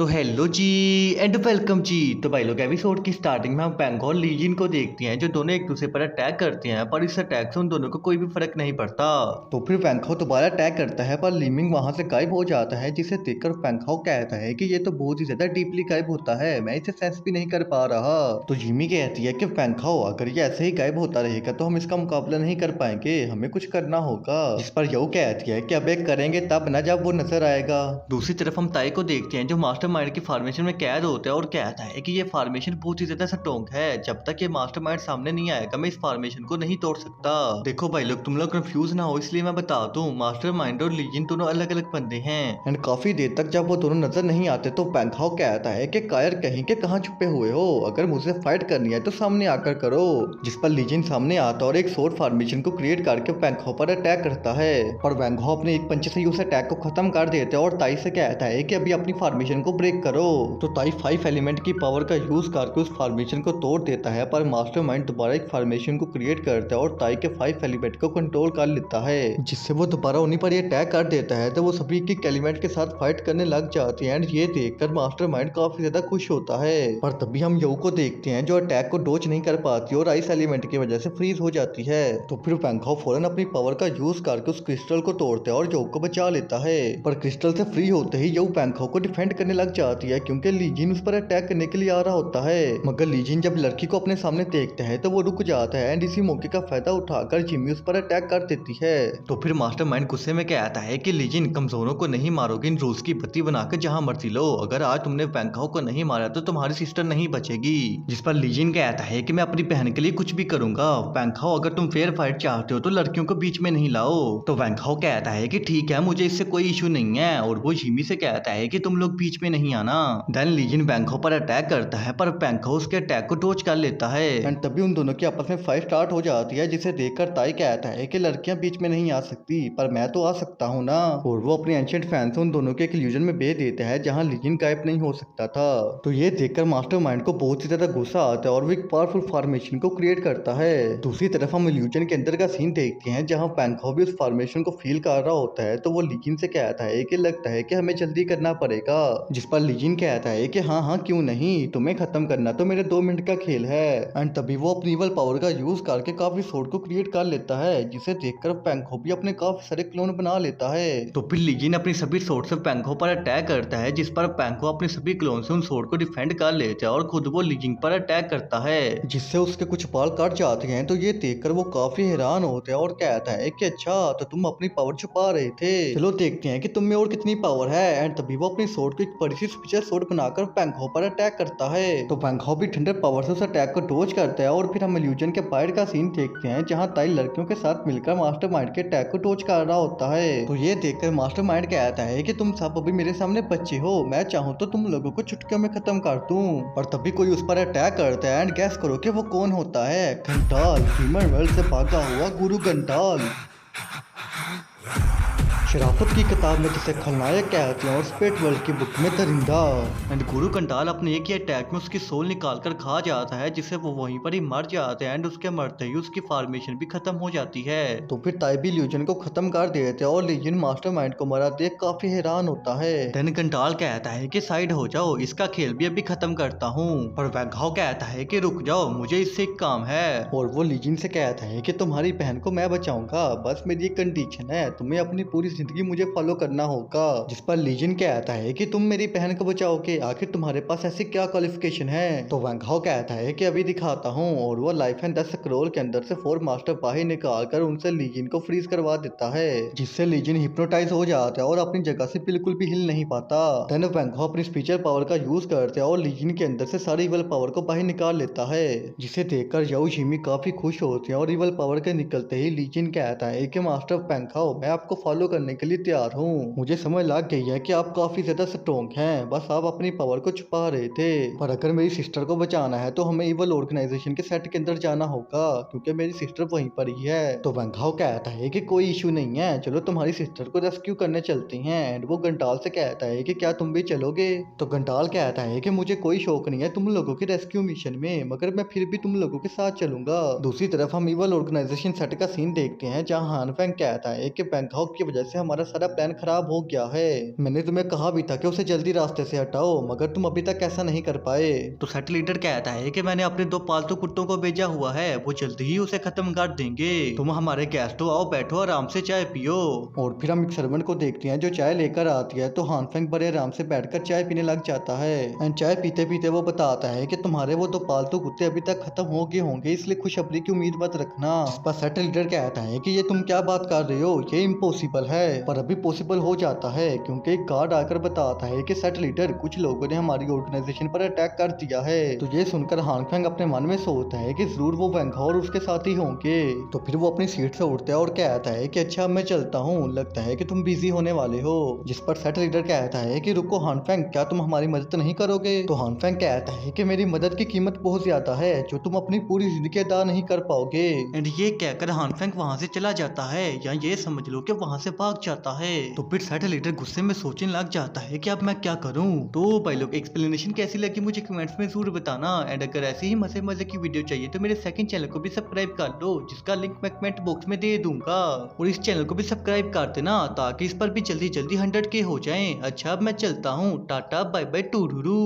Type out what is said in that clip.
तो hello ji and welcome जी। तो भाई लोग एपिसोड की स्टार्टिंग में हम पेंगो और लीजिन को देखते हैं जो दोनों एक दूसरे पर अटैक करते हैं, पर इस अटैक से उन दोनों को कोई भी फर्क नहीं पड़ता। तो फिर पेंगो दोबारा अटैक करता है पर लीमिंग वहां से गायब हो जाता है, जिसे देखकर पेंगो कहता है कि ये तो बहुत ही ज्यादा डीपली गायब होता है, मैं इसे सेंस भी नहीं कर पा रहा। तो जिमी कहती है कि पेंगो अगर ये ऐसे ही गायब होता रहेगा तो हम इसका मुकाबला नहीं कर पाएंगे, हमें कुछ करना होगा। जिस पर यो कहती है कि अब एक करेंगे तब ना जब वो नजर आएगा। दूसरी तरफ हम ताई को देखते हैं जो मास्टरमाइंड की फॉर्मेशन में कैद होता है और कहता है कि ये फॉर्मेशन बहुत ही ज्यादा स्ट्रॉन्ग है, जब तक ये मास्टरमाइंड सामने नहीं आएगा मैं इस फॉर्मेशन को नहीं तोड़ सकता। देखो भाई लोग तुम लोग कंफ्यूज ना हो इसलिए मैं बता दूं, मास्टरमाइंड और लीजिन दोनों अलग अलग बंदे हैं। एंड काफी देर तक जब वो दोनों नजर नहीं आते तो पेंगो कहता है कि कायर कहीं के कहां छुपे हुए हो, अगर मुझे फाइट करनी है तो सामने आकर करो। जिस पर लीजिन सामने आता और एक सोर्ड फॉर्मेशन को क्रिएट करके पेंगो पर अटैक करता है, पर पेंगो अपने एक पंच से उस अटैक को खत्म कर देते हैं और ताई से कहता है कि अभी अपनी फॉर्मेशन को ब्रेक करो। तो ताई 5 एलिमेंट की पावर का यूज करके उस फॉर्मेशन को तोड़ देता है, पर मास्टरमाइंड दोबारा एक फॉर्मेशन को क्रिएट करता है और ताई के 5 एलिमेंट को कंट्रोल कर लेता है, जिससे वो दोबारा उन्हीं पर ये अटैक कर देता है। तो वो सभी एक एलिमेंट के साथ फाइट करने लग जाते हैं एंड ये देखकर मास्टरमाइंड काफी ज्यादा खुश होता है। पर तभी हम यू को देखते हैं जो अटैक को डोज नहीं कर पाती और आइस एलिमेंट की वजह से फ्रीज हो जाती है। तो फिर पेंगो फौरन अपनी पावर का यूज करके उस क्रिस्टल को तोड़ता है और यू को बचा लेता है, पर क्रिस्टल से फ्री होते ही यू पेंगो को डिफेंड करने लग जाती है क्योंकि लीजिन उस पर अटैक करने के लिए आ रहा होता है। मगर लीजिन जब लड़की को अपने सामने देखता है तो वो रुक जाता है एंड इसी मौके का फायदा उठाकर जिमी उस पर अटैक कर देती है। तो फिर मास्टरमाइंड गुस्से में कहता है कि लीजिन कमजोरों को नहीं मारोगे, इन रूल्स की बत्ती बनाकर जहां मर्जी लो, अगर आज तुमने पेंगो को नहीं मारा तो तुम्हारी सिस्टर नहीं बचेगी। जिस पर लीजिन कहता है कि मैं अपनी बहन के लिए कुछ भी करूंगा, पेंगो अगर तुम फेयर फाइट चाहते हो तो लड़कियों को बीच में नहीं लाओ। तो पेंगो कहता है कि ठीक है मुझे इससे कोई इशू नहीं है, और वो जिमी से कहता है कि तुम लोग बीच में नहीं आना। देन लीजिन पेंगो पर अटैक करता है पर पेंगो उसके अटैक को डोज कर लेता है एंड तभी उन दोनों की आपस में फाइट स्टार्ट हो जाती है, जिसे देखकर ताई कहता है कि लड़कियां बीच में नहीं आ सकती पर मैं तो आ सकता हूँ ना, और वो अपने एंशिएंट फैन से उन दोनों के एक इल्यूजन में भेज देता है जहाँ लीजिन गायब नहीं हो सकता था। तो ये देखकर मास्टरमाइंड को बहुत ही ज्यादा गुस्सा आता है और वो एक पावरफुल फॉर्मेशन को क्रिएट करता है। दूसरी तरफ हम इल्यूजन के अंदर का सीन देखते हैं जहाँ पेंगो भी उस फॉर्मेशन को फील कर रहा होता है, तो वो लीजिन से कहता है कि लगता है कि हमें जल्दी करना पड़ेगा। जिस पर लीजिन कहता है कि हाँ हाँ क्यों नहीं, तुम्हें खत्म करना तो मेरे 2 मिनट का खेल है। एंड तभी वो अपनी इवल पावर का यूज करके काफी सोर्ड को क्रिएट कर लेता है, जिसे देखकर पेंगो भी अपने काफी सारे क्लोन बना लेता है। तो फिर लीजिन अपनी सभी सोर्ड से पेंगो पर अटैक करता है, जिस पर पेंगो अपने सभी क्लोन से उन सोर्ड को डिफेंड कर लेता है और खुद वो लीजिन पर अटैक करता है, जिससे उसके कुछ बाल कट जाते हैं। तो ये देखकर वो काफी हैरान होता है और कहता है कि अच्छा तो तुम अपनी पावर छुपा रहे थे, चलो देखते हैं कि तुम में और कितनी पावर है। एंड तभी वो अपनी सोर्ड को एक बड़ी सी स्पेशल सोर्ड बनाकर पेंगो पर अटैक करता है, तो पेंगो भी ठंडर पावर से उस अटैक को डोज करता है। और फिर हम इल्यूजन के बाहर का सीन देखते हैं जहां ताई लड़कियों के साथ मिलकर मास्टरमाइंड के अटैक को डोज कर रहा होता है। तो ये देखकर मास्टरमाइंड कहता है कि तुम सब अभी मेरे सामने बच्चे हो, मैं चाहूँ तो तुम लोगों को चुटकियों में खत्म कर दूं। और तभी कोई उस पर अटैक करता है एंड गैस करो कि वो कौन होता है, घंटाल, ह्यूमन वर्ल्ड से भागा हुआ गुरु घंटाल। शराफत की किताब में जिसे खलनायक कहते हैं और स्पिरिट वर्ल्ड की बुक में दरिंदा। एंड गुरु कंटाल अपने एक ही अटैक में उसकी सोल निकाल कर खा जाता है, जिससे वो वहीं पर ही मर जाते हैं एंड उसके मरते ही उसकी फॉर्मेशन भी खत्म हो जाती है। तो फिर ताई भी ल्यूजन को खत्म कर देते हैं और लीजियन मास्टरमाइंड को मरा देख काफी हैरान होता है। देन कंटाल कहता है कि साइड हो जाओ, इसका खेल भी अभी खत्म करता हूँ। पर वैघाव कहता है कि रुक जाओ, मुझे इससे एक काम है। और वो लीजियन से कहता है कि तुम्हारी बहन को मैं बचाऊंगा, बस मेरी एक कंडीशन है, तुम्हें अपनी पूरी जिंदगी मुझे फॉलो करना होगा। जिस पर लीजियन कहता है कि तुम मेरी बहन को बचाओगे, आखिर तुम्हारे पास ऐसी क्या क्वालिफिकेशन है। तो वैंघाओ कहता है कि अभी दिखाता हूँ, और वो लाइफ एंड 10 स्क्रॉल के अंदर से 4 मास्टर बाहर निकाल कर उनसे लीजियन को फ्रीज करवा देता है, जिससे लीजियन हिप्नोटाइज हो जाता है और अपनी जगह से बिल्कुल भी हिल नहीं पाता। देन वैंघाओ अपनी स्पीचर पावर का यूज करते हैं और लीजियन के अंदर से सारी इवल पावर को बाहर निकाल लेता है, जिसे देखकर याओ जिमी काफी खुश होते हैं। और इवल पावर के निकलते ही लीजियन कहता है कि मास्टर पेंगो, मैं आपको फॉलो करने के लिए तैयार हूँ, मुझे समझ लग गई है कि आप काफी ज्यादा स्ट्रॉन्ग हैं, बस आप अपनी पावर को छुपा रहे थे। पर अगर मेरी सिस्टर को बचाना है तो हमें इवल ऑर्गेनाइजेशन के सेट के अंदर जाना होगा, क्योंकि मेरी सिस्टर वहीं पर ही है। तो वंघाओ कहता है कि कोई इशू नहीं है, चलो तुम्हारी सिस्टर को रेस्क्यू करने चलते हैं। एंड वो घंटाल से कहता है कि क्या तुम भी चलोगे। तो घंटाल कहता है कि मुझे कोई शौक नहीं है तुम लोगों के रेस्क्यू मिशन में, मगर मैं फिर भी तुम लोगों के साथ चलूंगा। दूसरी तरफ हम इवल ऑर्गेनाइजेशन सेट का सीन देखते हैं जहाँ हानफेंग कहता है कि वंघाओ की वजह से हमारा सारा प्लान खराब हो गया है। मैंने तुम्हें कहा भी था कि उसे जल्दी रास्ते से हटाओ, मगर तुम अभी तक ऐसा नहीं कर पाए। तो सेट लीडर कहता है कि मैंने अपने 2 पालतू कुत्तों को भेजा हुआ है, वो जल्दी ही उसे खत्म कर देंगे। तुम हमारे गेस्ट हो, आओ बैठो आराम से चाय पियो। और फिर हम एक सर्वेंट को देखते हैं जो चाय लेकर आती है, तो हान फेंग बड़े आराम से बैठकर चाय पीने लग जाता है। एंड चाय पीते पीते वो बताता है कि तुम्हारे वो 2 पालतू कुत्ते अभी तक खत्म हो गए होंगे, इसलिए खुशखबरी की उम्मीद मत रखना। इस पर सेट लीडर कहता है कि ये तुम क्या बात कर रहे हो, ये इम्पॉसिबल है। पर अभी पॉसिबल हो जाता है, क्योंकि एक गार्ड आकर बताता है कि सेट लीडर कुछ लोगों ने हमारी ऑर्गेनाइजेशन पर अटैक कर दिया है। तो ये सुनकर हान फेंग अपने मन में सोचता है कि जरूर वो वेंघा और उसके साथ ही होंगे। तो फिर वो अपनी सीट से उठता है और कहता है कि अच्छा मैं चलता हूँ, लगता है कि तुम बिजी होने वाले हो। जिस पर सेट लीडर कहता है कि रुको हान फेंग, क्या तुम हमारी मदद नहीं करोगे? तो हान फेंग कहता है कि मेरी मदद की कीमत बहुत ज्यादा है, जो तुम अपनी पूरी जिंदगी अदा नहीं कर पाओगे। एंड ये कहकर हान फेंग वहां से चला जाता है, या ये समझ लो कि वहां से भाग जाता है। तो फिर सेट लीडर गुस्से में सोचने लग जाता है कि अब मैं क्या करूं। तो भाई लोग एक्सप्लेनेशन कैसी लगी मुझे कमेंट्स में जरूर बताना। एंड अगर ऐसी ही मजे मजे की वीडियो चाहिए तो मेरे सेकंड चैनल को भी सब्सक्राइब कर लो, जिसका लिंक मैं कमेंट बॉक्स में दे दूंगा। और इस चैनल को भी सब्सक्राइब कर देना ताकि इस पर भी जल्दी जल्दी 100K हो जाएं। अच्छा अब मैं चलता हूँ, टाटा बाय बाय टूडूरू।